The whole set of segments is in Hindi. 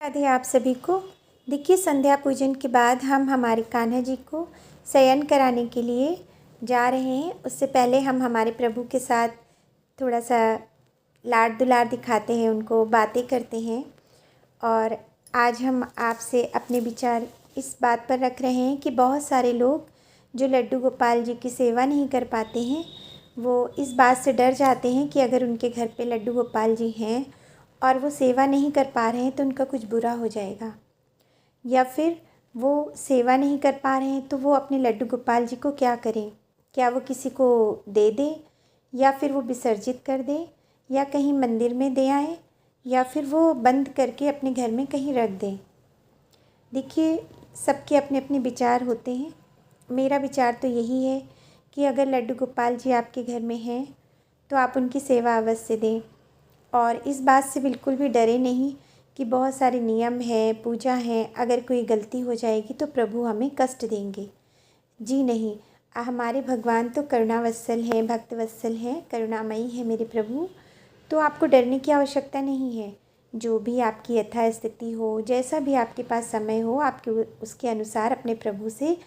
राधे आप सभी को। देखिए, संध्या पूजन के बाद हम हमारे कान्हा जी को शयन कराने के लिए जा रहे हैं। उससे पहले हम हमारे प्रभु के साथ थोड़ा सा लाड दुलार दिखाते हैं, उनको बातें करते हैं। और आज हम आपसे अपने विचार इस बात पर रख रहे हैं कि बहुत सारे लोग जो लड्डू गोपाल जी की सेवा नहीं कर पाते हैं, वो इस बात से डर जाते हैं कि अगर उनके घर पे लड्डू गोपाल जी हैं और वो सेवा नहीं कर पा रहे हैं तो उनका कुछ बुरा हो जाएगा, या फिर वो सेवा नहीं कर पा रहे हैं तो वो अपने लड्डू गोपाल जी को क्या करें। क्या वो किसी को दे दें, या फिर वो विसर्जित कर दें, या कहीं मंदिर में दे आएँ, या फिर वो बंद करके अपने घर में कहीं रख दें। देखिए, सबके अपने अपने विचार होते हैं। मेरा विचार तो यही है कि अगर लड्डू गोपाल जी आपके घर में हैं तो आप उनकी सेवा अवश्य दें। और इस बात से बिल्कुल भी डरे नहीं कि बहुत सारे नियम हैं, पूजा है, अगर कोई गलती हो जाएगी तो प्रभु हमें कष्ट देंगे। जी नहीं, हमारे भगवान तो करुणावत्सल हैं, भक्तवत्सल हैं, करुणामयी है मेरे प्रभु। तो आपको डरने की आवश्यकता नहीं है। जो भी आपकी यथा स्थिति हो, जैसा भी आपके पास समय हो, आपके उसके अनुसार अपने प्रभु से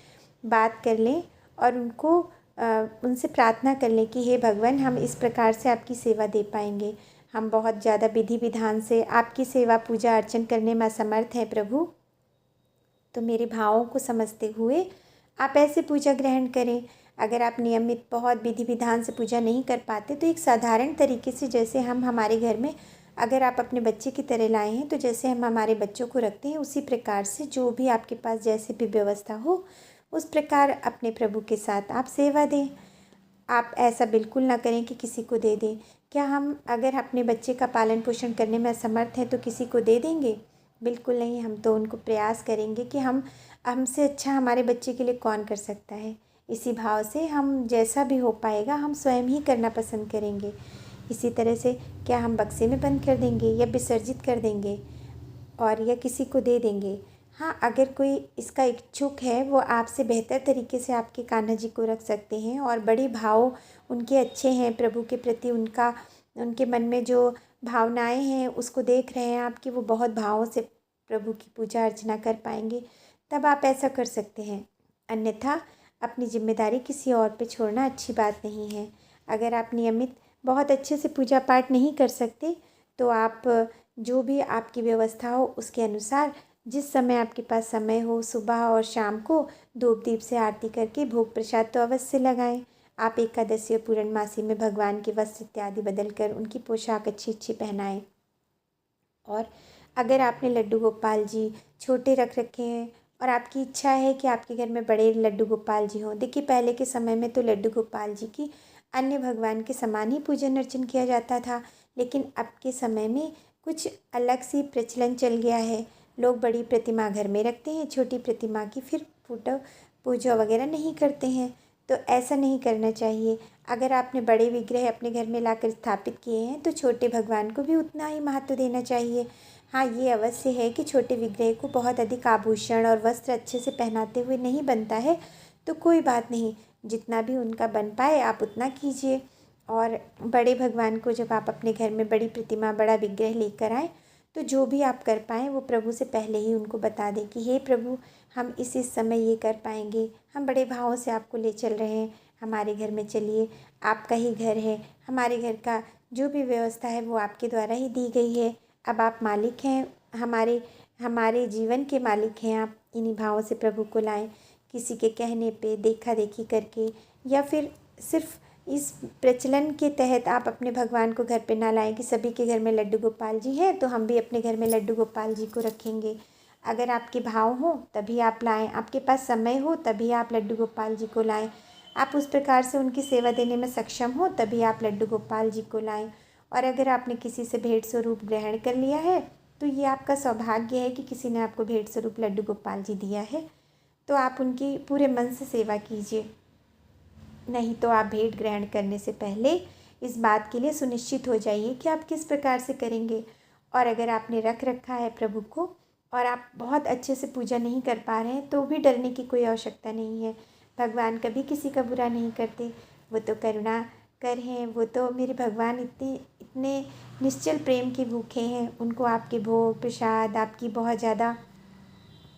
बात कर लें और उनसे प्रार्थना कर लें कि हे भगवान, हम इस प्रकार से आपकी सेवा दे पाएंगे। हम बहुत ज़्यादा विधि विधान से आपकी सेवा पूजा अर्चन करने में असमर्थ हैं प्रभु। तो मेरे भावों को समझते हुए आप ऐसे पूजा ग्रहण करें। अगर आप नियमित बहुत विधि विधान से पूजा नहीं कर पाते तो एक साधारण तरीके से, जैसे हम हमारे घर में अगर आप अपने बच्चे की तरह लाए हैं तो जैसे हम हमारे बच्चों को रखते हैं, उसी प्रकार से जो भी आपके पास जैसे भी व्यवस्था हो उस प्रकार अपने प्रभु के साथ आप सेवा दें। आप ऐसा बिल्कुल ना करें कि किसी को दे दें। क्या हम अगर अपने बच्चे का पालन पोषण करने में असमर्थ हैं तो किसी को दे देंगे? बिल्कुल नहीं। हम तो उनको प्रयास करेंगे कि हमसे अच्छा हमारे बच्चे के लिए कौन कर सकता है। इसी भाव से हम जैसा भी हो पाएगा हम स्वयं ही करना पसंद करेंगे। इसी तरह से क्या हम बक्से में बंद कर देंगे या विसर्जित कर देंगे और या किसी को दे देंगे? हाँ, अगर कोई इसका इच्छुक है वो आपसे बेहतर तरीके से आपके कान्हा जी को रख सकते हैं और बड़े भाव उनके अच्छे हैं प्रभु के प्रति, उनके मन में जो भावनाएं हैं उसको देख रहे हैं आप कि वो बहुत भावों से प्रभु की पूजा अर्चना कर पाएंगे, तब आप ऐसा कर सकते हैं। अन्यथा अपनी जिम्मेदारी किसी और पे छोड़ना अच्छी बात नहीं है। अगर आप नियमित बहुत अच्छे से पूजा पाठ नहीं कर सकते तो आप जो भी आपकी व्यवस्था हो उसके अनुसार जिस समय आपके पास समय हो, सुबह और शाम को धूप दीप से आरती करके भोग प्रसाद तो अवश्य लगाएं। आप एकादशी और पूर्णमासी में भगवान के वस्त्र इत्यादि बदल कर उनकी पोशाक अच्छी अच्छी पहनाएं। और अगर आपने लड्डू गोपाल जी छोटे रख रखे हैं और आपकी इच्छा है कि आपके घर में बड़े लड्डू गोपाल जी हों, देखिए पहले के समय में तो लड्डू गोपाल जी की अन्य भगवान के समान ही पूजन अर्चन किया जाता था, लेकिन अब के समय में कुछ अलग सी प्रचलन चल गया है। लोग बड़ी प्रतिमा घर में रखते हैं, छोटी प्रतिमा की फिर फोटो पूजा वगैरह नहीं करते हैं। तो ऐसा नहीं करना चाहिए। अगर आपने बड़े विग्रह अपने घर में लाकर स्थापित किए हैं तो छोटे भगवान को भी उतना ही महत्व देना चाहिए। हाँ, ये अवश्य है कि छोटे विग्रह को बहुत अधिक आभूषण और वस्त्र अच्छे से पहनाते हुए नहीं बनता है, तो कोई बात नहीं, जितना भी उनका बन पाए आप उतना कीजिए। और बड़े भगवान को जब आप अपने घर में बड़ी प्रतिमा, बड़ा विग्रह लेकर आएँ तो जो भी आप कर पाएँ वो प्रभु से पहले ही उनको बता दें कि हे प्रभु, हम इस समय ये कर पाएंगे, हम बड़े भावों से आपको ले चल रहे हैं, हमारे घर में चलिए, आपका ही घर है, हमारे घर का जो भी व्यवस्था है वो आपके द्वारा ही दी गई है। अब आप मालिक हैं, हमारे हमारे जीवन के मालिक हैं आप। इन्हीं भावों से प्रभु को लाएं। किसी के कहने पे, देखा देखी करके, या फिर सिर्फ इस प्रचलन के तहत आप अपने भगवान को घर पे ना लाएं कि सभी के घर में लड्डू गोपाल जी हैं तो हम भी अपने घर में लड्डू गोपाल जी को रखेंगे। अगर आपके भाव हो तभी आप लाएं, आपके पास समय हो तभी आप लड्डू गोपाल जी को लाएं, आप उस प्रकार से उनकी सेवा देने में सक्षम हो तभी आप लड्डू गोपाल जी को लाएं। और अगर आपने किसी से भेंट स्वरूप ग्रहण कर लिया है तो ये आपका सौभाग्य है कि किसी ने आपको भेंट स्वरूप लड्डू गोपाल जी दिया है, तो आप उनकी पूरे मन से सेवा कीजिए। नहीं तो आप भेंट ग्रहण करने से पहले इस बात के लिए सुनिश्चित हो जाइए कि आप किस प्रकार से करेंगे। और अगर आपने रख रखा है प्रभु को और आप बहुत अच्छे से पूजा नहीं कर पा रहे हैं तो भी डरने की कोई आवश्यकता नहीं है। भगवान कभी किसी का बुरा नहीं करते, वो तो करुणा कर हैं। वो तो मेरे भगवान इतने अपने निश्चल प्रेम के भूखे हैं, उनको आपके भोग प्रसाद, आपकी बहुत ज़्यादा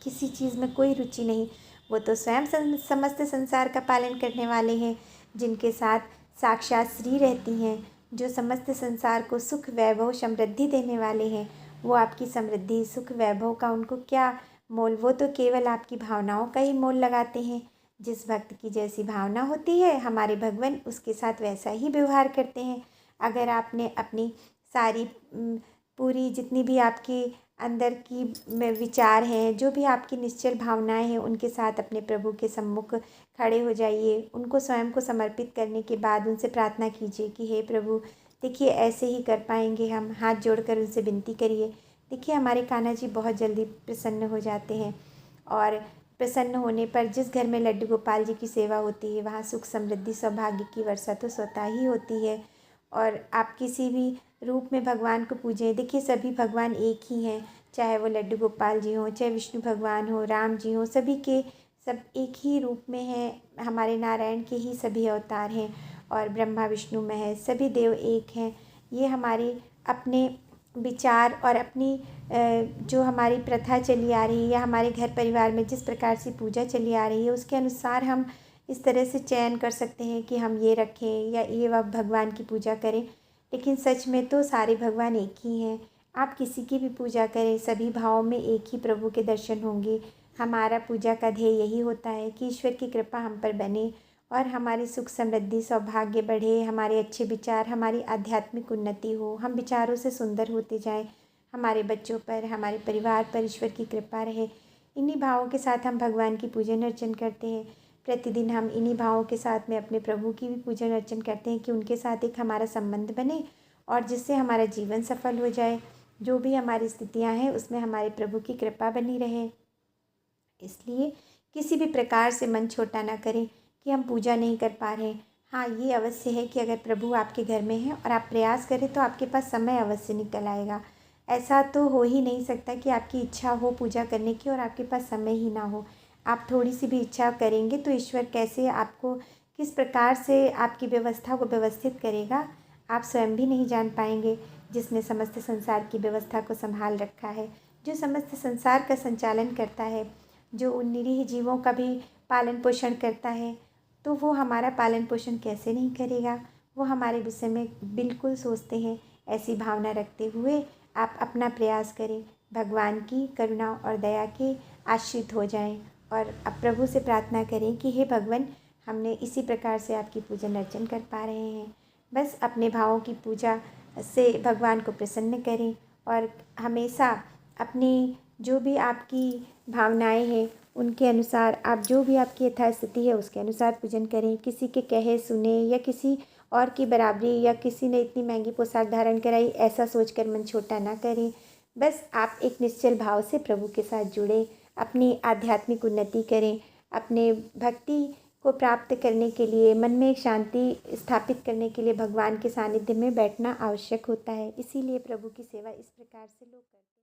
किसी चीज़ में कोई रुचि नहीं। वो तो स्वयं समस्त संसार का पालन करने वाले हैं, जिनके साथ साक्षात श्री रहती हैं, जो समस्त संसार को सुख वैभव समृद्धि देने वाले हैं। वो आपकी समृद्धि सुख वैभव का उनको क्या मोल, वो तो केवल आपकी भावनाओं का ही मोल लगाते हैं। जिस भक्त की जैसी भावना होती है, हमारे भगवान उसके साथ वैसा ही व्यवहार करते हैं। अगर आपने अपनी सारी पूरी जितनी भी आपकी अंदर की विचार हैं, जो भी आपकी निश्चल भावनाएं हैं, उनके साथ अपने प्रभु के सम्मुख खड़े हो जाइए। उनको स्वयं को समर्पित करने के बाद उनसे प्रार्थना कीजिए कि हे प्रभु, देखिए ऐसे ही कर पाएंगे हम। हाथ जोड़कर उनसे विनती करिए। देखिए हमारे कान्हा जी बहुत जल्दी प्रसन्न हो जाते हैं, और प्रसन्न होने पर जिस घर में लड्डू गोपाल जी की सेवा होती है, वहाँ सुख समृद्धि सौभाग्य की वर्षा तो स्वतः ही होती है। और आप किसी भी रूप में भगवान को पूजें। देखिए सभी भगवान एक ही हैं, चाहे वो लड्डू गोपाल जी हों, चाहे विष्णु भगवान हो, राम जी हों, सभी के सब एक ही रूप में हैं। हमारे नारायण के ही सभी अवतार हैं, और ब्रह्मा विष्णु महेश सभी देव एक हैं। ये हमारे अपने विचार और अपनी जो हमारी प्रथा चली आ रही है, या हमारे घर परिवार में जिस प्रकार से पूजा चली आ रही है, उसके अनुसार हम इस तरह से चयन कर सकते हैं कि हम ये रखें या ये वह भगवान की पूजा करें। लेकिन सच में तो सारे भगवान एक ही हैं। आप किसी की भी पूजा करें, सभी भावों में एक ही प्रभु के दर्शन होंगे। हमारा पूजा का ध्येय यही होता है कि ईश्वर की कृपा हम पर बने, और हमारी सुख समृद्धि सौभाग्य बढ़े, हमारे अच्छे विचार, हमारी आध्यात्मिक उन्नति हो, हम विचारों से सुंदर होते जाएं, हमारे बच्चों पर, हमारे परिवार पर ईश्वर की कृपा रहे। इन्हीं भावों के साथ हम भगवान की पूजन अर्चन करते हैं। प्रतिदिन हम इन्हीं भावों के साथ में अपने प्रभु की भी पूजन अर्चन करते हैं कि उनके साथ एक हमारा संबंध बने, और जिससे हमारा जीवन सफल हो जाए। जो भी हमारी स्थितियां हैं, उसमें हमारे प्रभु की कृपा बनी रहे। इसलिए किसी भी प्रकार से मन छोटा ना करें कि हम पूजा नहीं कर पा रहे हैं। हाँ, ये अवश्य है कि अगर प्रभु आपके घर में हैं और आप प्रयास करें, तो आपके पास समय अवश्य निकल आएगा। ऐसा तो हो ही नहीं सकता कि आपकी इच्छा हो पूजा करने की और आपके पास समय ही ना हो। आप थोड़ी सी भी इच्छा करेंगे तो ईश्वर कैसे आपको, किस प्रकार से आपकी व्यवस्था को व्यवस्थित करेगा, आप स्वयं भी नहीं जान पाएंगे। जिसने समस्त संसार की व्यवस्था को संभाल रखा है, जो समस्त संसार का संचालन करता है, जो उन निरीह जीवों का भी पालन पोषण करता है, तो वो हमारा पालन पोषण कैसे नहीं करेगा। वो हमारे विषय में बिल्कुल सोचते हैं। ऐसी भावना रखते हुए आप अपना प्रयास करें, भगवान की करुणा और दया के आश्रित हो जाएं, और अब प्रभु से प्रार्थना करें कि हे भगवान, हमने इसी प्रकार से आपकी पूजन अर्चन कर पा रहे हैं। बस अपने भावों की पूजा से भगवान को प्रसन्न करें, और हमेशा अपनी जो भी आपकी भावनाएं हैं, उनके अनुसार आप जो भी आपकी यथास्थिति है उसके अनुसार पूजन करें। किसी के कहे सुने या किसी और की बराबरी, या किसी ने इतनी महंगी पोशाक धारण कराई, ऐसा सोचकर मन छोटा ना करें। बस आप एक निश्चल भाव से प्रभु के साथ जुड़ें, अपनी आध्यात्मिक उन्नति करें। अपने भक्ति को प्राप्त करने के लिए, मन में एक शांति स्थापित करने के लिए भगवान के सानिध्य में बैठना आवश्यक होता है। इसीलिए प्रभु की सेवा इस प्रकार से लोग करते हैं।